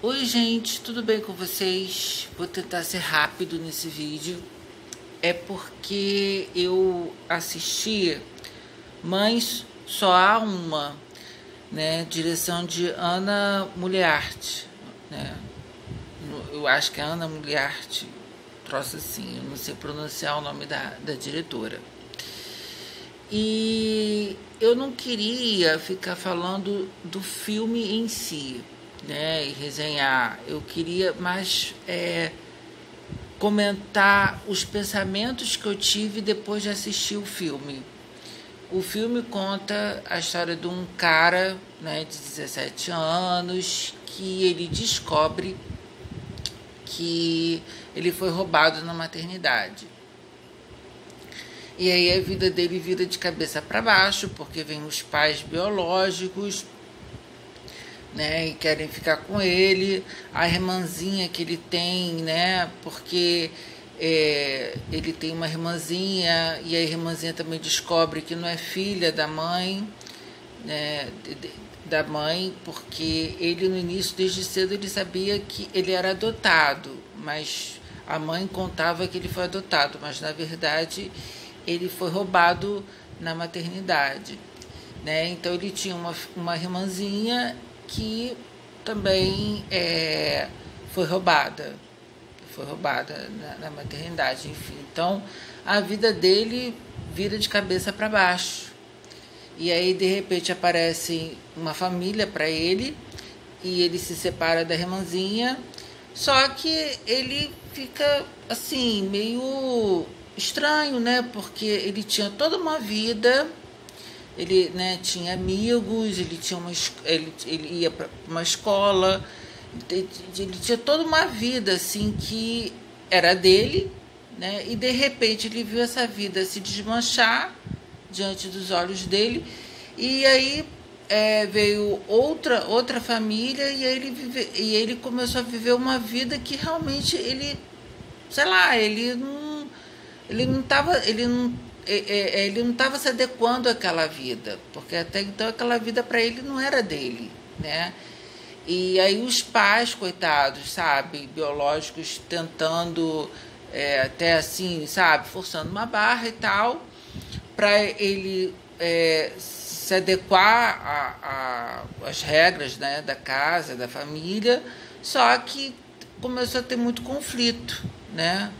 Oi gente, tudo bem com vocês? Vou tentar ser rápido nesse vídeo. É porque eu assisti Mães Só Há Uma, né? Direção de Ana Muliart, né? Eu acho que é Ana Muliart, troço assim, eu não sei pronunciar o nome da diretora. E eu não queria ficar falando do filme em si, né, e resenhar. Eu queria mais comentar os pensamentos que eu tive depois de assistir o filme. O filme conta a história de um cara, né, de 17 anos que ele descobre que ele foi roubado na maternidade. E aí a vida dele vira de cabeça para baixo, porque vem os pais biológicos, né, e querem ficar com ele, a irmãzinha que ele tem, né, porque ele tem uma irmãzinha e a irmãzinha também descobre que não é filha da mãe, né, porque ele no início, desde cedo, ele sabia que ele era adotado, mas a mãe contava que ele foi adotado, mas na verdade ele foi roubado na maternidade, né? Então ele tinha uma irmãzinha que também foi roubada na maternidade, enfim. Então a vida dele vira de cabeça para baixo. E aí de repente aparece uma família para ele e ele se separa da irmãzinha, só que ele fica assim meio estranho, né? Porque ele tinha toda uma vida, ele, né, tinha amigos, ele ia para uma escola, ele tinha toda uma vida assim que era dele, né? E de repente ele viu essa vida se desmanchar diante dos olhos dele, e aí veio outra família e aí ele começou a viver uma vida que realmente ele, sei lá, ele não estava se adequando àquela vida, porque até então aquela vida para ele não era dele, né? E aí os pais, coitados, sabe, biológicos, tentando até assim, sabe, forçando uma barra e tal, para ele se adequar às regras, né, da casa, da família, só que começou a ter muito conflito, né?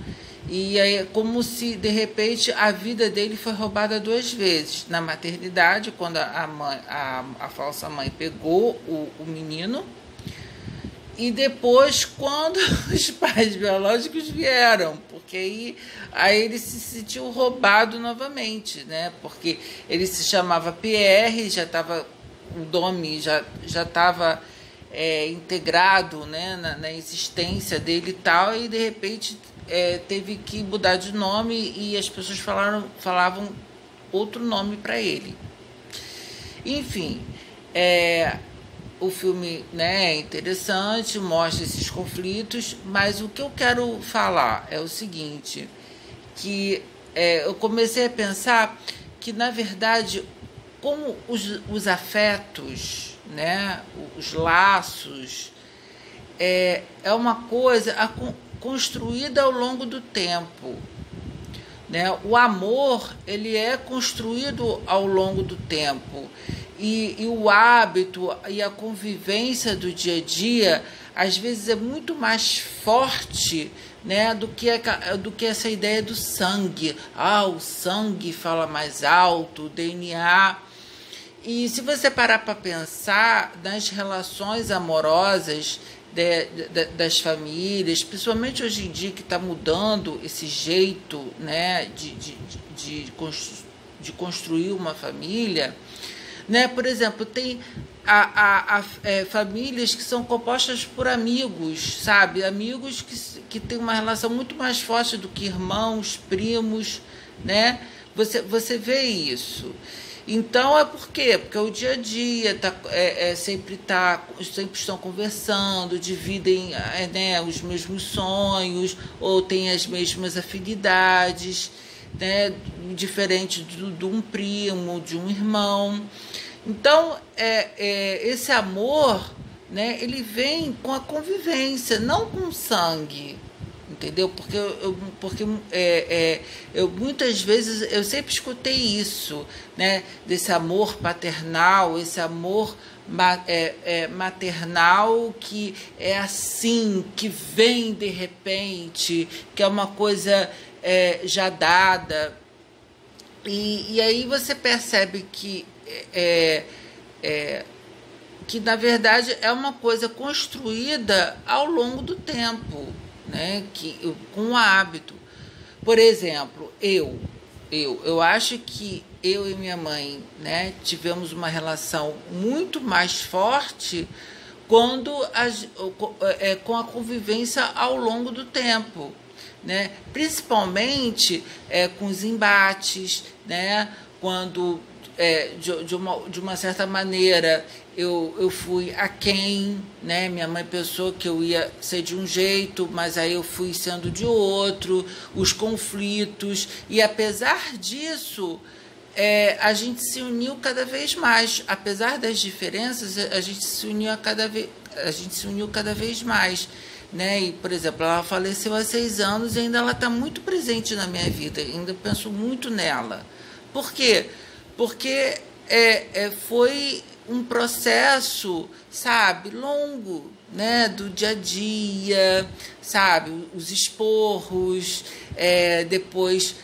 E aí, como se de repente a vida dele foi roubada 2 vezes. Na maternidade, quando a falsa mãe pegou o menino, e depois quando os pais biológicos vieram, porque aí ele se sentiu roubado novamente, né? Porque ele se chamava Pierre, já estava, o nome já estava integrado, né, na existência dele e tal, e de repente teve que mudar de nome e as pessoas falavam outro nome para ele. Enfim, o filme, né, é interessante, mostra esses conflitos, mas o que eu quero falar é o seguinte, que eu comecei a pensar que, na verdade, como os afetos, né, os laços, é uma coisa construída ao longo do tempo, né? O amor, ele é construído ao longo do tempo, e o hábito e a convivência do dia a dia às vezes é muito mais forte, né, do que essa ideia do sangue. O sangue fala mais alto, o DNA. E se você parar para pensar nas relações amorosas das famílias, principalmente hoje em dia, que está mudando esse jeito, né, de construir uma família, né? Por exemplo, tem famílias que são compostas por amigos, sabe? Amigos que têm uma relação muito mais forte do que irmãos, primos, né? Você vê isso. Então, por quê? Porque o dia a dia sempre estão conversando, dividem né, os mesmos sonhos, ou têm as mesmas afinidades, né, diferente de um primo, de um irmão. Então, esse amor, né, ele vem com a convivência, não com sangue, entendeu? Eu muitas vezes eu sempre escutei isso, né, desse amor paternal, esse amor maternal que é assim, que vem de repente, que é uma coisa já dada. E aí você percebe que na verdade é uma coisa construída ao longo do tempo, né? Com o hábito. Por exemplo, eu acho que eu e minha mãe, né, tivemos uma relação muito mais forte com a convivência ao longo do tempo, né? Principalmente com os embates, né? Quando de uma certa maneira eu fui aquém, né? Minha mãe pensou que eu ia ser de um jeito, mas aí eu fui sendo de outro, os conflitos, e apesar disso a gente se uniu cada vez mais, apesar das diferenças, a gente se uniu cada vez mais, né? E, por exemplo, ela faleceu há 6 anos e ainda ela está muito presente na minha vida, ainda penso muito nela. Por quê? Porque foi um processo, sabe, longo, né, do dia a dia, sabe, os esporros, depois,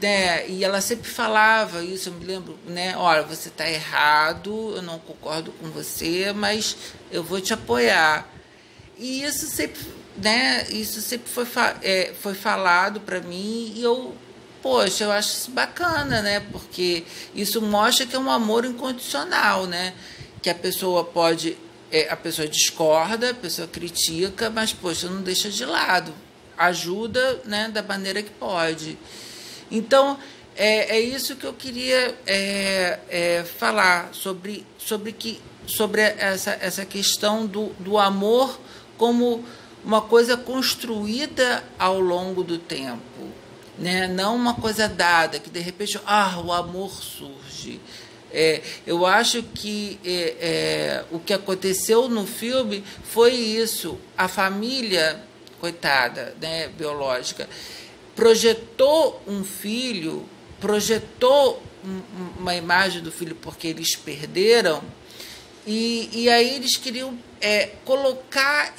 né, e ela sempre falava isso, eu me lembro, né, olha, você está errado, eu não concordo com você, mas eu vou te apoiar. E isso sempre, né, foi falado para mim e poxa, eu acho isso bacana, né? Porque isso mostra que é um amor incondicional, né? Que a pessoa a pessoa discorda, a pessoa critica, mas, poxa, não deixa de lado. Ajuda, né, da maneira que pode. Então, é isso que eu queria falar sobre essa questão do amor como uma coisa construída ao longo do tempo, né? Não uma coisa dada, que de repente o amor surge. Eu acho que o que aconteceu no filme foi isso. A família, coitada, né, biológica, projetou um filho, projetou uma imagem do filho porque eles perderam, e aí eles queriam colocar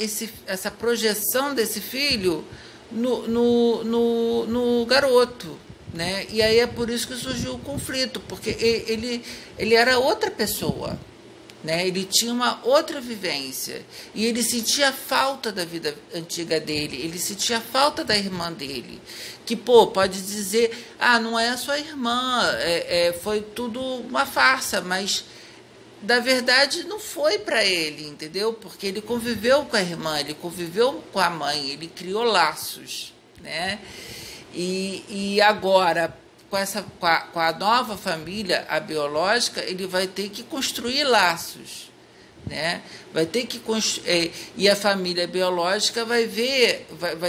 essa projeção desse filho no garoto, né? E aí é por isso que surgiu o conflito, porque ele era outra pessoa, né? Ele tinha uma outra vivência e ele sentia falta da vida antiga dele, ele sentia falta da irmã dele, que pode dizer, não é a sua irmã, foi tudo uma farsa, mas da verdade não foi para ele, entendeu? Porque ele conviveu com a irmã, ele conviveu com a mãe, ele criou laços, né? E agora, com a nova família, a biológica, ele vai ter que construir laços, né? Vai ter que e a família biológica vai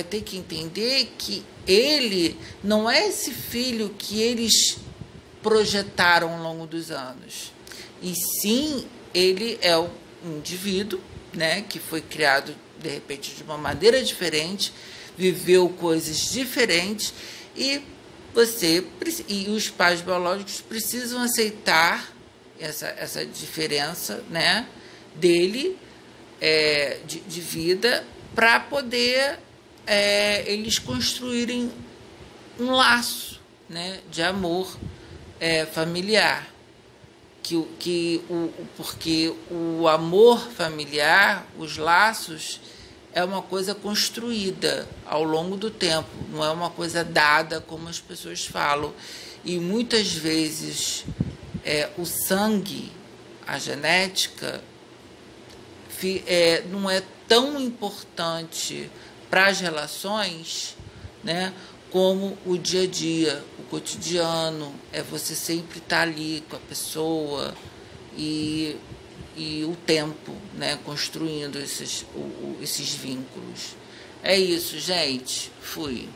ter que entender que ele não é esse filho que eles projetaram ao longo dos anos. E sim, ele é um indivíduo, né, que foi criado, de repente, de uma maneira diferente, viveu coisas diferentes, e os pais biológicos precisam aceitar essa diferença, né, dele, de vida, para poder eles construírem um laço, né, de amor familiar. Porque o amor familiar, os laços, é uma coisa construída ao longo do tempo, não é uma coisa dada como as pessoas falam. E muitas vezes o sangue, a genética, não é tão importante para as relações, né, como o dia a dia, o cotidiano, você sempre estar ali com a pessoa e o tempo, né, construindo esses vínculos. É isso, gente. Fui.